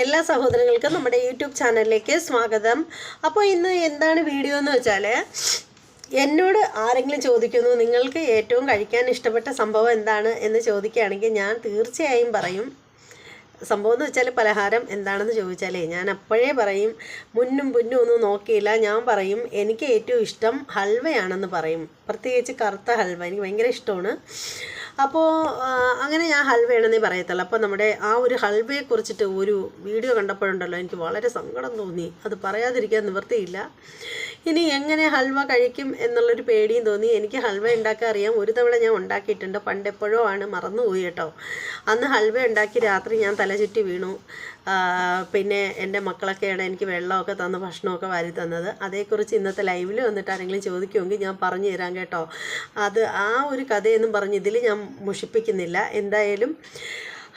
എല്ലാ സഹോദരങ്ങൾക്കും നമ്മുടെ യൂട്യൂബ് ചാനലിലേക്ക് സ്വാഗതം. അപ്പോൾ ഇന്ന് എന്താണ് വീഡിയോ എന്ന് വെച്ചാൽ, എന്നോട് ആരെങ്കിലും ചോദിക്കുന്നു നിങ്ങൾക്ക് ഏറ്റവും കഴിക്കാൻ ഇഷ്ടപ്പെട്ട സംഭവം എന്താണ് എന്ന് ചോദിക്കുകയാണെങ്കിൽ ഞാൻ തീർച്ചയായും പറയും. സംഭവം എന്ന് വെച്ചാൽ പലഹാരം എന്താണെന്ന് ചോദിച്ചാലേ ഞാൻ അപ്പോഴേ പറയും, മുന്നും പിന്നും ഒന്നും നോക്കിയില്ല, ഞാൻ പറയും എനിക്ക് ഏറ്റവും ഇഷ്ടം ഹൽവയാണെന്ന് പറയും. പ്രത്യേകിച്ച് കറുത്ത ഹൽവ എനിക്ക് ഭയങ്കര ഇഷ്ടമാണ്. അപ്പോൾ അങ്ങനെ ഞാൻ ഹൽവയാണെന്നേ പറയത്തുള്ളൂ. അപ്പോൾ നമ്മുടെ ആ ഒരു ഹൽവയെക്കുറിച്ചിട്ട് ഒരു വീഡിയോ കണ്ടപ്പോഴുണ്ടല്ലോ എനിക്ക് വളരെ സങ്കടം തോന്നി. അത് പറയാതിരിക്കാൻ നിവൃത്തിയില്ല. ഇനി എങ്ങനെ ഹൽവ കഴിക്കും എന്നുള്ളൊരു പേടിയും തോന്നി. എനിക്ക് ഹൽവ ഉണ്ടാക്കാൻ അറിയാം. ഒരു തവണ ഞാൻ ഉണ്ടാക്കിയിട്ടുണ്ട്, പണ്ടെപ്പോഴോ ആണ്, മറന്നുപോയി കേട്ടോ. അന്ന് ഹൽവ ഉണ്ടാക്കി രാത്രി ഞാൻ തല ചുറ്റി വീണു. പിന്നെ എൻ്റെ മക്കളൊക്കെയാണ് എനിക്ക് വെള്ളമൊക്കെ തന്ന് ഭക്ഷണമൊക്കെ വാരി തന്നത്. അതേക്കുറിച്ച് ഇന്നത്തെ ലൈവിൽ വന്നിട്ട് ആരെങ്കിലും ചോദിക്കുമെങ്കിൽ ഞാൻ പറഞ്ഞു തരാം കേട്ടോ. അത് ആ ഒരു കഥയൊന്നും പറഞ്ഞ് ഇതിൽ ഞാൻ മുഷിപ്പിക്കുന്നില്ല. എന്തായാലും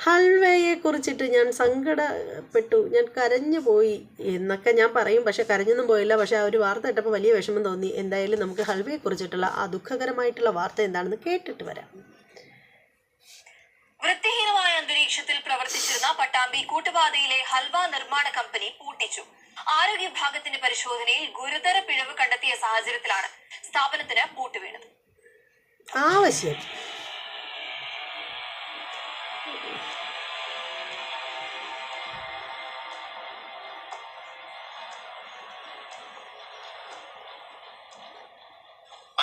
ഹൽവയെക്കുറിച്ചിട്ട് ഞാൻ സങ്കടപ്പെട്ടു, ഞാൻ കരഞ്ഞു പോയി എന്നൊക്കെ ഞാൻ പറയും. പക്ഷെ കരഞ്ഞൊന്നും പോയില്ല. പക്ഷെ ആ ഒരു വാർത്ത കേട്ടപ്പോൾ വലിയ വിഷമം തോന്നി. എന്തായാലും നമുക്ക് ഹൽവയെക്കുറിച്ചിട്ടുള്ള ആ ദുഃഖകരമായിട്ടുള്ള വാർത്ത എന്താണെന്ന് കേട്ടിട്ട് വരാം. വൃത്തിഹീനമായ അന്തരീക്ഷത്തിൽ പ്രവർത്തിച്ചിരുന്ന പട്ടാമ്പി കൂട്ടുപാതയിലെ ഹൽവ നിർമ്മാണ കമ്പനി പൂട്ടിച്ചു. ആരോഗ്യ വിഭാഗത്തിന്റെ പരിശോധനയിൽ ഗുരുതര പിഴവ് കണ്ടെത്തിയ സാഹചര്യത്തിലാണ് സ്ഥാപനത്തിന് പൂട്ടുവീണത്. ആവശ്യം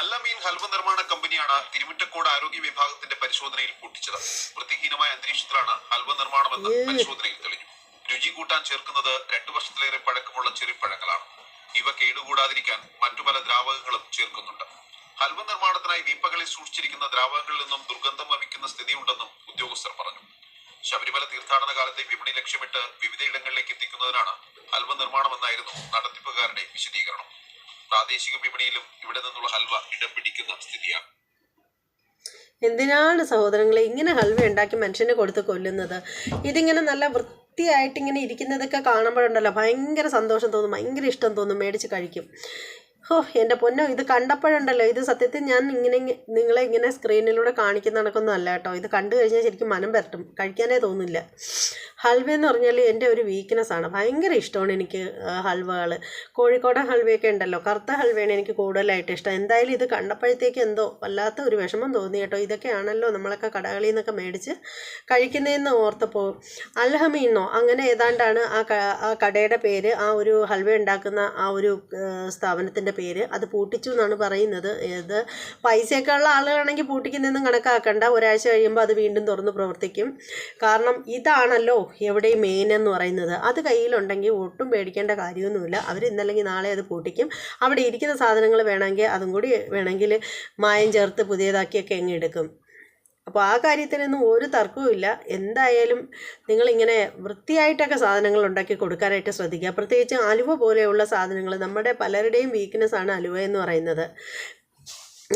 അല്ലമീൻ ഹൽവ നിർമ്മാണ കമ്പനിയാണ് തിരുമിറ്റക്കോട് ആരോഗ്യ വിഭാഗത്തിന്റെ പരിശോധനയിൽ പൊട്ടിച്ചത്. വൃത്തിഹീനമായ അന്തരീക്ഷത്തിലാണ് ഹൽവ നിർമ്മാണമെന്ന് പരിശോധനയിൽ തെളിഞ്ഞു. രുചി കൂട്ടാൻ ചേർക്കുന്നത് 2 വർഷത്തിലേറെ പഴക്കമുള്ള ചെറിപ്പഴങ്ങളാണ്. ഇവ കേടുകൂടാതിരിക്കാൻ മറ്റു പല ദ്രാവകങ്ങളും ചേർക്കുന്നുണ്ട്. ഹൽവ നിർമ്മാണത്തിനായി ദീപകളിൽ സൂക്ഷിച്ചിരിക്കുന്ന ദ്രാവകങ്ങളിൽ നിന്നും ദുർഗന്ധം വമിക്കുന്ന സ്ഥിതിയുണ്ടെന്നും ഉദ്യോഗസ്ഥർ പറഞ്ഞു. ശബരിമല തീർത്ഥാടന കാലത്തെ വിപണി ലക്ഷ്യമിട്ട് വിവിധയിടങ്ങളിലേക്ക് എത്തിക്കുന്നതിനാണ് ഹൽവ നിർമ്മാണമെന്നായിരുന്നു നടത്തിപ്പുകാരുടെ വിശദീകരണം. പ്രാദേശിക വിപണിയിലും ഇവിടെ നിന്നുള്ള ഹൽവ ഇടം പിടിക്കുന്ന സ്ഥിതിയാണ്. എന്തിനാണ് സഹോദരങ്ങളെ ഇങ്ങനെ ഹൽവ ഉണ്ടാക്കി മനുഷ്യനെ കൊടുത്ത് കൊല്ലുന്നത്? ഇതിങ്ങനെ നല്ല വൃത്തിയായിട്ട് ഇങ്ങനെ ഇരിക്കുന്നതൊക്കെ കാണുമ്പോഴുണ്ടല്ലോ ഭയങ്കര സന്തോഷം തോന്നും, ഭയങ്കര ഇഷ്ടം തോന്നും, മേടിച്ച് കഴിക്കും. എൻ്റെ പൊന്നോ, ഇത് കണ്ടപ്പോഴുണ്ടല്ലോ, ഇത് സത്യത്തിൽ ഞാൻ നിങ്ങളെ ഇങ്ങനെ സ്ക്രീനിലൂടെ കാണിക്കുന്ന കണക്കൊന്നും അല്ല കേട്ടോ. ഇത് കണ്ടു കഴിഞ്ഞാൽ ശരിക്കും മനം പരട്ടും, കഴിക്കാനേ തോന്നില്ല. ഹൽവ എന്ന് പറഞ്ഞാൽ എൻ്റെ ഒരു വീക്ക്നെസ്സാണ്. ഭയങ്കര ഇഷ്ടമാണ് എനിക്ക് ഹൽവകൾ. കോഴിക്കോടൻ ഹൽവയൊക്കെ ഉണ്ടല്ലോ, കറുത്ത ഹൽവയാണ് എനിക്ക് കൂടുതലായിട്ട് ഇഷ്ടം. എന്തായാലും ഇത് കണ്ടപ്പോഴത്തേക്ക് എന്തോ വല്ലാത്ത ഒരു വിഷമം തോന്നി കേട്ടോ. ഇതൊക്കെയാണല്ലോ നമ്മളൊക്കെ കടകളിൽ നിന്നൊക്കെ മേടിച്ച് കഴിക്കുന്നതെന്ന് ഓർത്തപ്പോൾ. അൽഹമീനോ അങ്ങനെ ഏതാണ്ടാണ് ആ കടയുടെ പേര്. ആ ഒരു ഹൽവ ഉണ്ടാക്കുന്ന ആ ഒരു സ്ഥാപനത്തിൻ്റെ പേര്. അത് പൂട്ടിച്ചു എന്നാണ് പറയുന്നത്. ഇത് പൈസയൊക്കെ ഉള്ള ആളുകളാണെങ്കിൽ പൂട്ടിക്കുന്നതെന്നും കണക്കാക്കണ്ട. ഒരാഴ്ച കഴിയുമ്പോൾ അത് വീണ്ടും തുറന്ന് പ്രവർത്തിക്കും. കാരണം ഇതാണല്ലോ എവിടെയും മെയിൻ എന്ന് പറയുന്നത്. അത് കയ്യിലുണ്ടെങ്കിൽ ഒട്ടും പേടിക്കേണ്ട കാര്യമൊന്നുമില്ല. അവർ ഇന്നല്ലെങ്കിൽ നാളെ അത് പൂട്ടിക്കും. അവിടെ ഇരിക്കുന്ന സാധനങ്ങൾ വേണമെങ്കിൽ അതും കൂടി വേണമെങ്കിൽ മായം ചേർത്ത് പുതിയതാക്കിയൊക്കെ എങ്ങ് എടുക്കും. അപ്പോൾ ആ കാര്യത്തിനൊന്നും ഒരു തർക്കവുമില്ല. എന്തായാലും നിങ്ങളിങ്ങനെ വൃത്തിയായിട്ടൊക്കെ സാധനങ്ങൾ ഉണ്ടാക്കി കൊടുക്കാനായിട്ട് ശ്രദ്ധിക്കുക. പ്രത്യേകിച്ച് അലുവ പോലെയുള്ള സാധനങ്ങൾ. നമ്മുടെ പലരുടെയും വീക്ക്നെസ്സാണ് അലുവ എന്ന് പറയുന്നത്.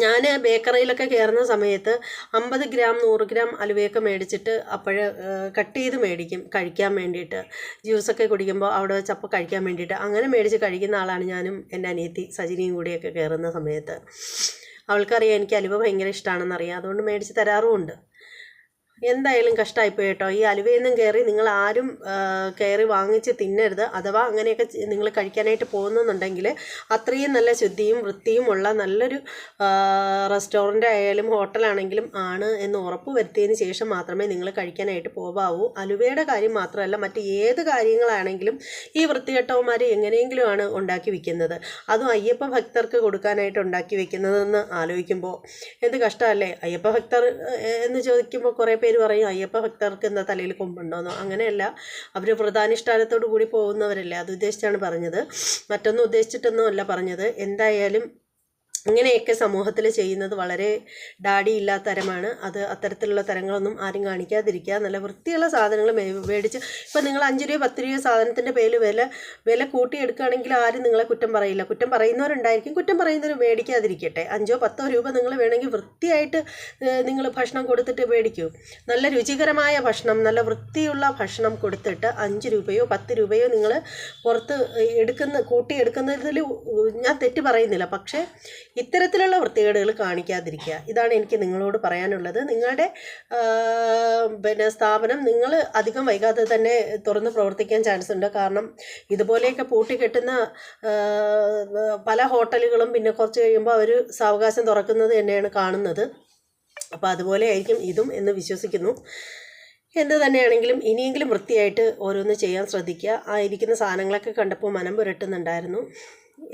ഞാൻ ബേക്കറിയിലൊക്കെ കയറുന്ന സമയത്ത് 50 ഗ്രാം 100 ഗ്രാം അലുവയൊക്കെ മേടിച്ചിട്ട് കട്ട് ചെയ്ത് മേടിക്കും കഴിക്കാൻ വേണ്ടിയിട്ട്. ജ്യൂസൊക്കെ കുടിക്കുമ്പോൾ അവിടെ വെച്ചപ്പോൾ കഴിക്കാൻ വേണ്ടിയിട്ട് അങ്ങനെ മേടിച്ച് കഴിക്കുന്ന ആളാണ് ഞാനും എൻ്റെ അനിയത്തി സജിനിയും കൂടിയൊക്കെ കയറുന്ന സമയത്ത്. അവൾക്കറിയാം എനിക്ക് അലുവ ഭയങ്കര ഇഷ്ടമാണെന്നറിയാം, അതുകൊണ്ട് മേടിച്ച് തരാറുമുണ്ട്. എന്തായാലും കഷ്ടമായിപ്പോയി കേട്ടോ. ഈ അലുവയൊന്നും നിങ്ങൾ ആരും കയറി വാങ്ങിച്ച് തിന്നരുത്. അഥവാ അങ്ങനെയൊക്കെ നിങ്ങൾ കഴിക്കാനായിട്ട് പോകുന്നുണ്ടെങ്കിൽ അത്രയും നല്ല ശുദ്ധിയും വൃത്തിയും ഉള്ള നല്ലൊരു റെസ്റ്റോറൻ്റ് ആയാലും ഹോട്ടലാണെങ്കിലും ആണ് എന്ന് ഉറപ്പ് വരുത്തിയതിന് ശേഷം മാത്രമേ നിങ്ങൾ കഴിക്കാനായിട്ട് പോകാവൂ. അലുവയുടെ കാര്യം മാത്രമല്ല, മറ്റ് ഏത് കാര്യങ്ങളാണെങ്കിലും ഈ വൃത്തികെട്ടവന്മാർ എങ്ങനെയെങ്കിലുമാണ് ഉണ്ടാക്കി വയ്ക്കുന്നത്. അതും അയ്യപ്പ ഭക്തർക്ക് കൊടുക്കാനായിട്ട് ഉണ്ടാക്കി വയ്ക്കുന്നതെന്ന് ആലോചിക്കുമ്പോൾ എന്ത് കഷ്ടമല്ലേ. അയ്യപ്പ ഭക്തർ എന്ന് ചോദിക്കുമ്പോൾ കുറേ പേര് പറയും അയ്യപ്പ ഭക്തർക്ക് എന്താ തലയിൽ കൊമ്പുണ്ടോന്നോ. അങ്ങനെയല്ല, അവർ വ്രതാനുഷ്ഠാനത്തോടു കൂടി പോകുന്നവരല്ലേ, അത് ഉദ്ദേശിച്ചാണ് പറഞ്ഞത്, മറ്റൊന്നും ഉദ്ദേശിച്ചിട്ടൊന്നും അല്ല പറഞ്ഞത്. എന്തായാലും ഇങ്ങനെയൊക്കെ സമൂഹത്തിൽ ചെയ്യുന്നത് വളരെ ഡാഡിയില്ലാത്ത തരമാണ്. അത് അത്തരത്തിലുള്ള തരങ്ങളൊന്നും ആരും കാണിക്കാതിരിക്കുക. നല്ല വൃത്തിയുള്ള സാധനങ്ങൾ മേടിച്ച്, ഇപ്പോൾ നിങ്ങൾ 5 രൂപ 10 രൂപ സാധനത്തിൻ്റെ പേരിൽ വില കൂട്ടിയെടുക്കുകയാണെങ്കിൽ ആരും നിങ്ങളെ കുറ്റം പറയില്ല. കുറ്റം പറയുന്നവരുണ്ടായിരിക്കും, കുറ്റം പറയുന്നവർ മേടിക്കാതിരിക്കട്ടെ. 5 10 രൂപ നിങ്ങൾ വേണമെങ്കിൽ വൃത്തിയായിട്ട് നിങ്ങൾ ഭക്ഷണം കൊടുത്തിട്ട് മേടിക്കൂ. നല്ല രുചികരമായ ഭക്ഷണം, നല്ല വൃത്തിയുള്ള ഭക്ഷണം കൊടുത്തിട്ട് 5 രൂപയോ 10 രൂപയോ നിങ്ങൾ പുറത്ത് കൂട്ടിയെടുക്കുന്നതിൽ ഞാൻ തെറ്റ് പറയുന്നില്ല. പക്ഷേ ഇത്തരത്തിലുള്ള വൃത്തികേടുകൾ കാണിക്കാതിരിക്കുക. ഇതാണ് എനിക്ക് നിങ്ങളോട് പറയാനുള്ളത്. നിങ്ങളുടെ പിന്നെ സ്ഥാപനം നിങ്ങൾ അധികം വൈകാതെ തന്നെ തുറന്ന് പ്രവർത്തിക്കാൻ ചാൻസ് ഉണ്ട്. കാരണം ഇതുപോലെയൊക്കെ പൂട്ടിക്കെട്ടുന്ന പല ഹോട്ടലുകളും പിന്നെ കുറച്ച് കഴിയുമ്പോൾ അവർ സാവകാശം തുറക്കുന്നത് തന്നെയാണ് കാണുന്നത്. അപ്പോൾ അതുപോലെ ആയിരിക്കും ഇതും എന്ന് വിശ്വസിക്കുന്നു. എന്ത് തന്നെയാണെങ്കിലും ഇനിയെങ്കിലും വൃത്തിയായിട്ട് ഓരോന്ന് ചെയ്യാൻ ശ്രദ്ധിക്കുക. ആ ഇരിക്കുന്ന സാധനങ്ങളൊക്കെ കണ്ടപ്പോൾ മനം പുരട്ടുന്നുണ്ടായിരുന്നു.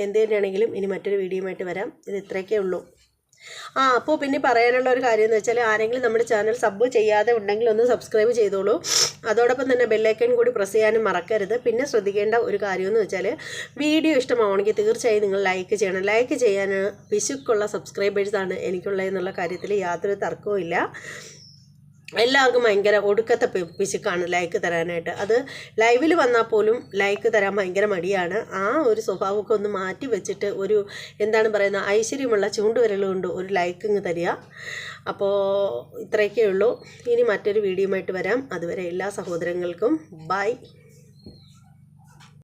എന്ത് തന്നെയാണെങ്കിലും ഇനി മറ്റൊരു വീഡിയോയുമായിട്ട് വരാം. ഇത് ഇത്രയൊക്കെ ഉള്ളൂ. അപ്പോൾ പിന്നെ പറയാനുള്ള ഒരു കാര്യം എന്ന് വെച്ചാൽ ആരെങ്കിലും നമ്മുടെ ചാനൽ സബ് ചെയ്യാതെ ഉണ്ടെങ്കിൽ ഒന്ന് സബ്സ്ക്രൈബ് ചെയ്തോളൂ. അതോടൊപ്പം തന്നെ ബെല്ലൈക്കൺ കൂടി പ്രസ് ചെയ്യാനും മറക്കരുത്. പിന്നെ ശ്രദ്ധിക്കേണ്ട ഒരു കാര്യമെന്ന് വെച്ചാൽ വീഡിയോ ഇഷ്ടമാവണമെങ്കിൽ തീർച്ചയായും നിങ്ങൾ ലൈക്ക് ചെയ്യണം. ലൈക്ക് ചെയ്യാൻ പിശുക്കുള്ള സബ്സ്ക്രൈബേഴ്സാണ് എനിക്കുള്ളതെന്നുള്ള കാര്യത്തിൽ യാതൊരു തർക്കവും ഇല്ല. എല്ലാവർക്കും ഭയങ്കര ഒടുക്കത്തെ പിശുക്കാണ് ലൈക്ക് തരാനായിട്ട്. അത് ലൈവിൽ വന്നാൽ പോലും ലൈക്ക് തരാൻ ഭയങ്കര മടിയാണ്. ആ ഒരു സ്വഭാവമൊക്കെ ഒന്ന് മാറ്റി വെച്ചിട്ട് ഒരു എന്താണ് പറയുന്നത് ഐശ്വര്യമുള്ള ചൂണ്ടുവിരലുകൊണ്ട് ഒരു ലൈക്ക് ഇങ്ങ് തരിക. അപ്പോൾ ഇത്രയൊക്കെ ഉള്ളൂ. ഇനി മറ്റൊരു വീഡിയോയുമായിട്ട് വരാം. അതുവരെ എല്ലാ സഹോദരങ്ങൾക്കും ബൈ.